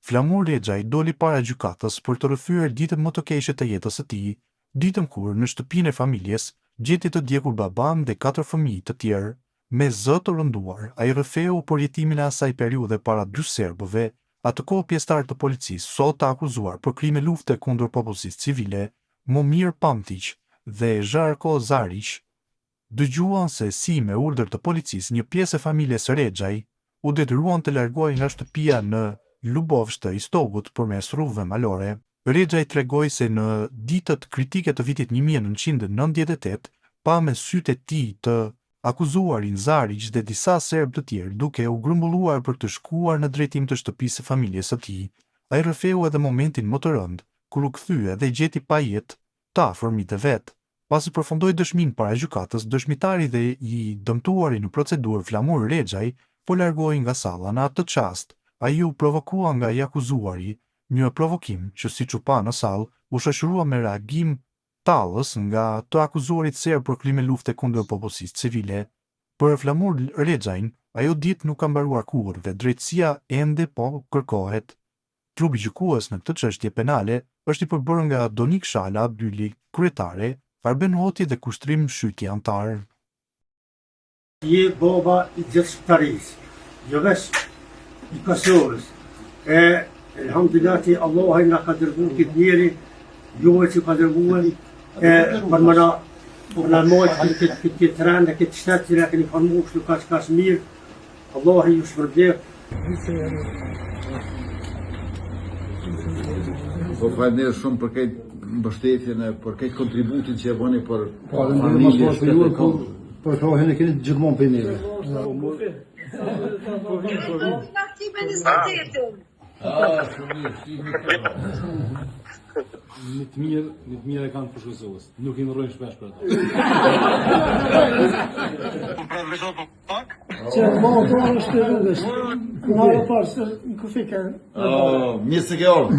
Flamur Rexhaj doli para gjykatës për të rrëfyer ditën më të keqe të jetës së tij, ditën kur në shtëpinë e familjes gjeti të djegur baban dhe 4 fëmijë të tjerë. Me zë të rënduar, ai rrëfeu përjetimin e asaj periudhe para dy serbëve, atë kohë pjesëtar të policisë, sot të akuzuar për krime lufte kundër popullsisë civile, Momir Pamtić dhe Žarko Zarić, dëgjuan se si me urdhër të policisë një pjesë e familjes së Rexhaj u detyruan të largohej nga shtëpia në Lubovsh të Istogut përmes rrugëve malore. Rexhaj tregoi se në ditët kritike të vitit 1998 pa me sytë e tij të akuzuarin Zarić dhe disa serbë të tjerë duke u grumbulluar për të shkuar në drejtim të shtëpisë së familjes së tij. Ai rrëfeu edhe momentin më të rënd, kur u kthye dhe gjeti pa jetë të afërmit e vet. Pasi përfundoi dëshminë para gjykatës, dëshmitari dhe i dëmtuari në procedurë Flamur Rexhaj po largohej nga salla. Në atë çast, ai u provokua nga i akuzuari, një provokim që siç u pa në sallë, u shoqërua me reagim tallës nga të akuzuarit serb për krime lufte kundër popullsisë civile. Për Flamur Rexhajin, ajo ditë nuk ka mbaruar kurrë dhe drejtësia ende po kërkohet. Trupi gjykues në këtë çështje penale është i përbërë nga Donik Shala Abdyli, kryetare, Arben Hoti dhe Kushtrim Shyti antar. Je baba i gjithë shqiptarisë, jo vetëm i Kosovës. Elhamdulillah Allah na ka dërguar këtë njeri, juve që ka dërguar për më mojtë këtë tërën dhe këtë shtetë që ne keni formu kështu kaq mirë. Allah ju shpërblet. Po falenderoj shumë për këtë mbështetjen e për këtë kontributin që e bëni për familjes së juve. Po shohën e keni gjithmonë për neve. Në të mirë e kanë për Kosovës, nuk i ndrojnë shpesh për ato. Që më të është të rrugës, në arë parë, në kufikën. Mirë se ke orë.